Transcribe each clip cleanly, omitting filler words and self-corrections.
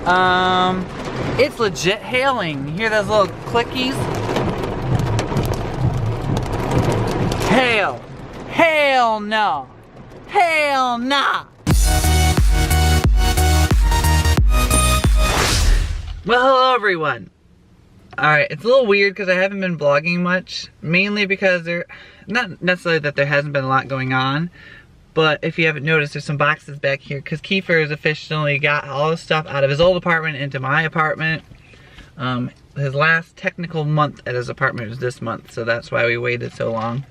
It's legit hailing. You hear those little clickies? Hail. Hail no. Hail nah. Well, hello everyone. Alright, it's a little weird because I haven't been vlogging much. Mainly because not necessarily that there hasn't been a lot going on. But if you haven't noticed, there's some boxes back here because Kiefer has officially got all his stuff out of his old apartment into my apartment. His last technical month at his apartment was this month, so that's why we waited so long.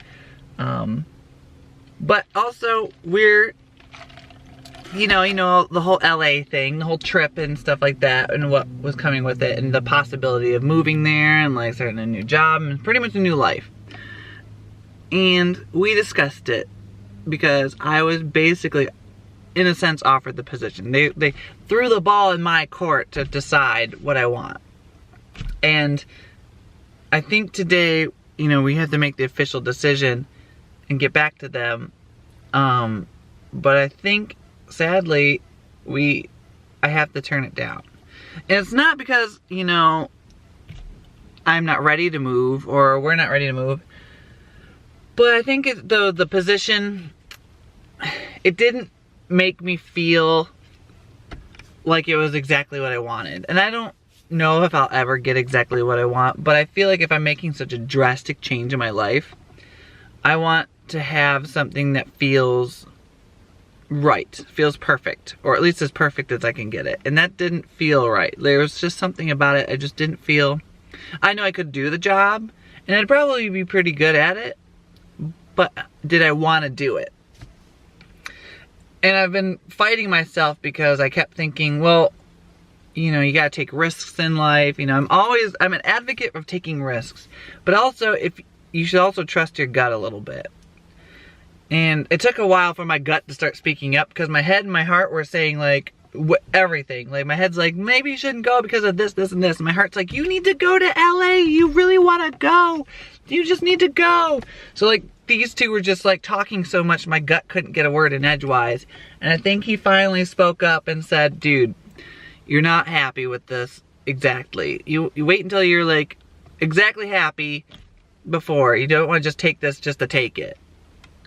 But also, we're, you know, the whole LA thing, the whole trip and stuff like that, and what was coming with it, and the possibility of moving there, and like starting a new job, and pretty much a new life. And we discussed it. Because I was basically, in a sense, offered the position. They threw the ball in my court to decide what I want. And I think today, you know, we have to make the official decision and get back to them. But I think, sadly, I have to turn it down. And it's not because, you know, I'm not ready to move or we're not ready to move. But I think the position, it didn't make me feel like it was exactly what I wanted. And I don't know if I'll ever get exactly what I want, but I feel like if I'm making such a drastic change in my life, I want to have something that feels right, feels perfect, or at least as perfect as I can get it. And that didn't feel right. There was just something about it, I just didn't feel, I know I could do the job, and I'd probably be pretty good at it. But did I want to do it? And I've been fighting myself because I kept thinking, well, you know, you gotta take risks in life. You know, I'm an advocate of taking risks. But also, you should also trust your gut a little bit. And it took a while for my gut to start speaking up because my head and my heart were saying like, everything. Like my head's like, maybe you shouldn't go because of this, this, and this. And my heart's like, you need to go to LA. You really want to go. You just need to go. So like, these two were just like talking so much my gut couldn't get a word in edgewise. And I think he finally spoke up and said, dude, you're not happy with this exactly. You wait until you're like exactly happy before. You don't want to just take this just to take it.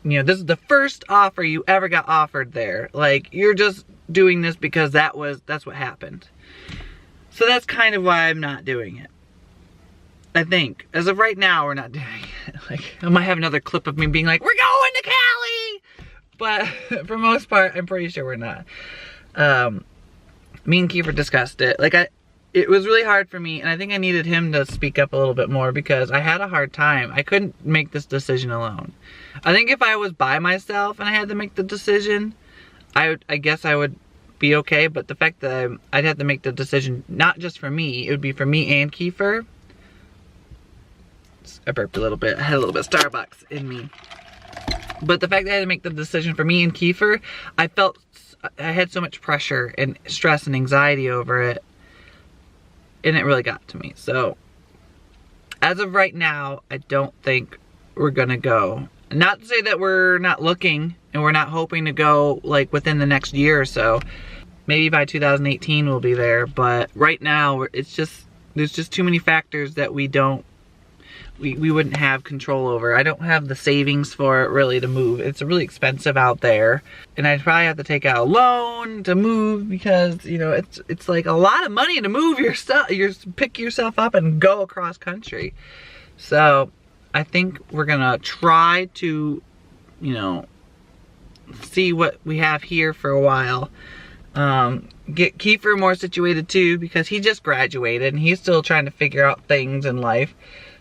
You know, this is the first offer you ever got offered there. Like, you're just doing this because that's what happened. So that's kind of why I'm not doing it. I think. As of right now, we're not doing it. Like, I might have another clip of me being like, we're going to Cali! But for most part, I'm pretty sure we're not. Me and Kiefer discussed it. Like, it was really hard for me, and I think I needed him to speak up a little bit more because I had a hard time. I couldn't make this decision alone. I think if I was by myself and I had to make the decision, I guess I would be okay, but the fact that I'd have to make the decision not just for me, it would be for me and Kiefer. I burped a little bit. I had a little bit of Starbucks in me. But the fact that I had to make the decision for me and Kiefer, I felt I had so much pressure and stress and anxiety over it. And it really got to me. So, as of right now, I don't think we're gonna go. Not to say that we're not looking and we're not hoping to go like within the next year or so. Maybe by 2018 we'll be there. But right now, there's just too many factors that we wouldn't have control over. I don't have the savings for it really to move. It's really expensive out there. And I'd probably have to take out a loan to move because, you know, it's like a lot of money to move your stuff. Pick yourself up and go across country. So I think we're gonna try to, you know, see what we have here for a while. Get Kiefer more situated too because he just graduated and he's still trying to figure out things in life.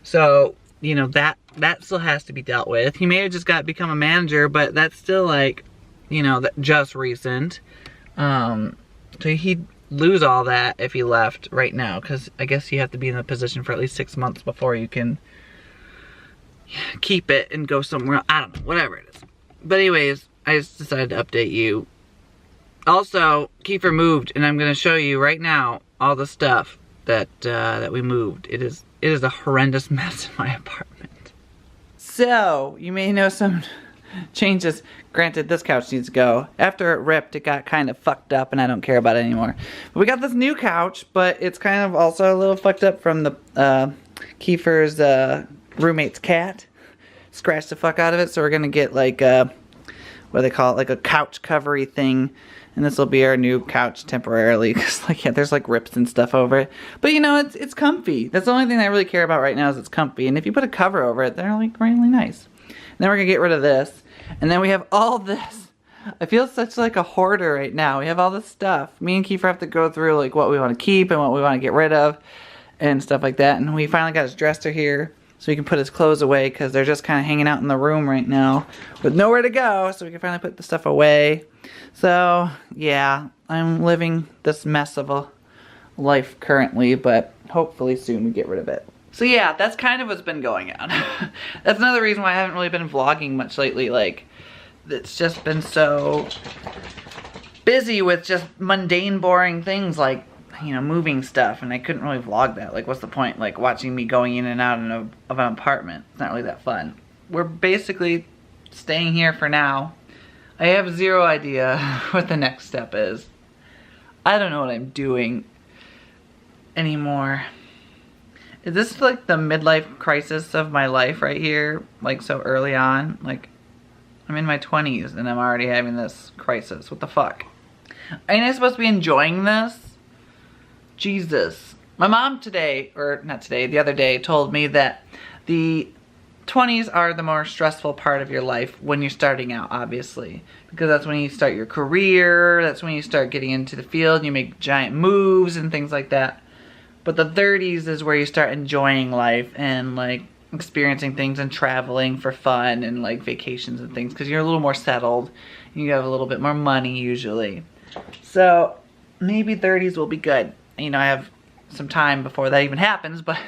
So, you know, that still has to be dealt with. He may have just become a manager, but that's still like, you know, just recent. So he'd lose all that if he left right now, because I guess you have to be in a position for at least 6 months before you can keep it and go somewhere else. I don't know, whatever it is. But anyways, I just decided to update you. Also, Kiefer moved, and I'm gonna show you right now all the stuff that we moved. It is a horrendous mess in my apartment. So, you may know some changes. Granted, this couch needs to go. After it ripped, it got kind of fucked up and I don't care about it anymore. But we got this new couch, but it's kind of also a little fucked up from the Kiefer's roommate's cat. Scratched the fuck out of it, so we're gonna get like what do they call it, like a couch covery thing. And this will be our new couch temporarily, because like, yeah, there's like rips and stuff over it. But you know, it's comfy. That's the only thing I really care about right now is it's comfy. And if you put a cover over it, they're like really nice. And then we're gonna get rid of this. And then we have all this. I feel such like a hoarder right now. We have all this stuff. Me and Kiefer have to go through like what we want to keep and what we want to get rid of and stuff like that. And we finally got his dresser here, so we can put his clothes away because they're just kind of hanging out in the room right now with nowhere to go, so we can finally put the stuff away. So, yeah, I'm living this mess of a life currently, but hopefully soon we get rid of it. So yeah, that's kind of what's been going on. That's another reason why I haven't really been vlogging much lately. Like, it's just been so busy with just mundane, boring things like, you know, moving stuff, and I couldn't really vlog that. Like, what's the point? Like, watching me going in and out of an apartment. It's not really that fun. We're basically staying here for now. I have zero idea what the next step is. I don't know what I'm doing anymore. Is this like the midlife crisis of my life right here? Like, so early on? Like, I'm in my 20s and I'm already having this crisis. What the fuck? Ain't I supposed to be enjoying this? Jesus. My mom today, or not today, the other day, told me that the 20s are the more stressful part of your life when you're starting out, obviously. Because that's when you start your career, that's when you start getting into the field, and you make giant moves and things like that. But the 30s is where you start enjoying life and like experiencing things and traveling for fun and like vacations and things, because you're a little more settled and you have a little bit more money usually. So maybe 30s will be good. You know, I have some time before that even happens, but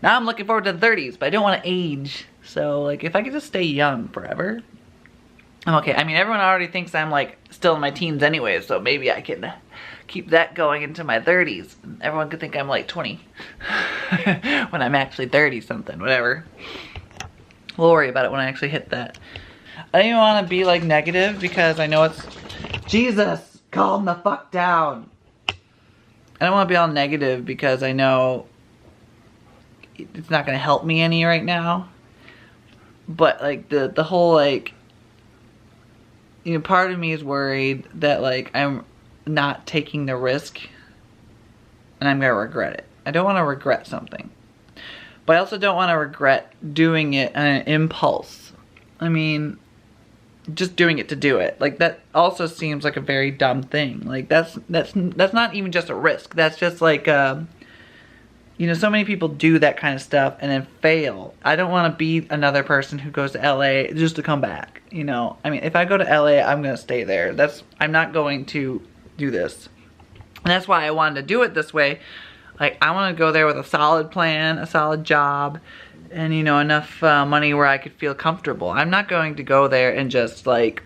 now I'm looking forward to the 30s, but I don't want to age. So like, if I could just stay young forever, I'm okay. I mean, everyone already thinks I'm like still in my teens anyway, so maybe I can keep that going into my 30s. Everyone could think I'm like 20 when I'm actually 30 something, whatever. We'll worry about it when I actually hit that. I don't even want to be like negative because I know it's, Jesus, calm the fuck down. I don't want to be all negative because I know it's not going to help me any right now. But like the whole like, you know, part of me is worried that like I'm not taking the risk and I'm going to regret it. I don't want to regret something. But I also don't want to regret doing it on an impulse. I mean, just doing it to do it. Like, that also seems like a very dumb thing. Like, that's not even just a risk. That's just like, you know, so many people do that kind of stuff and then fail. I don't want to be another person who goes to LA just to come back, you know. I mean, if I go to LA, I'm going to stay there. I'm not going to do this. And that's why I wanted to do it this way. Like, I want to go there with a solid plan, a solid job, and, you know, enough money where I could feel comfortable. I'm not going to go there and just, like,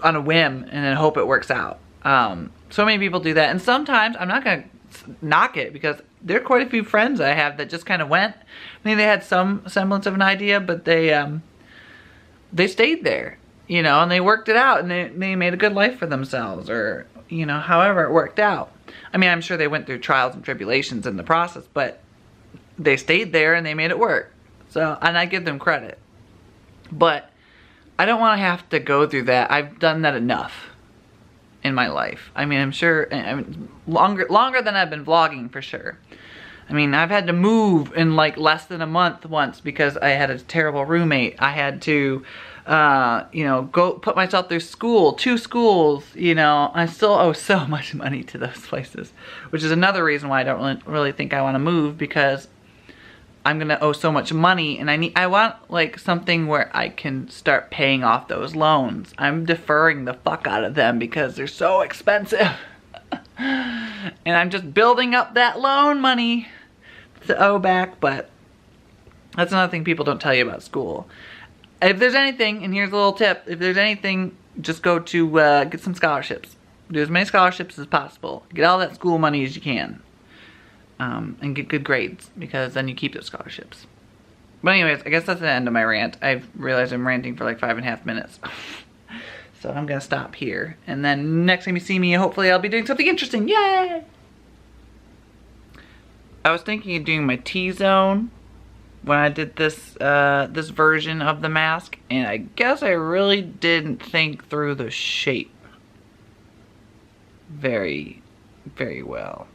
on a whim and then hope it works out. So many people do that. And sometimes, I'm not going to knock it because there are quite a few friends I have that just kind of went. I mean, they had some semblance of an idea, but they stayed there, you know, and they worked it out, and they made a good life for themselves, or, you know, however it worked out. I mean, I'm sure they went through trials and tribulations in the process, but they stayed there and they made it work. So, and I give them credit. But I don't want to have to go through that. I've done that enough in my life. I mean, I'm sure, I mean, longer than I've been vlogging for sure. I mean, I've had to move in like less than a month once because I had a terrible roommate. I had to, you know, go put myself through school, 2 schools, you know. I still owe so much money to those places, which is another reason why I don't really think I want to move, because I'm gonna owe so much money, and I want like something where I can start paying off those loans. I'm deferring the fuck out of them because they're so expensive. And I'm just building up that loan money to owe back, but that's another thing people don't tell you about school. If there's anything, and here's a little tip, if there's anything, just go to get some scholarships. Do as many scholarships as possible. Get all that school money as you can. And get good grades, because then you keep those scholarships. But anyways, I guess that's the end of my rant. I've realized I'm ranting for like 5.5 minutes. So I'm gonna stop here. And then next time you see me, hopefully I'll be doing something interesting. Yay! I was thinking of doing my T-zone when I did this this version of the mask, and I guess I really didn't think through the shape very, very well.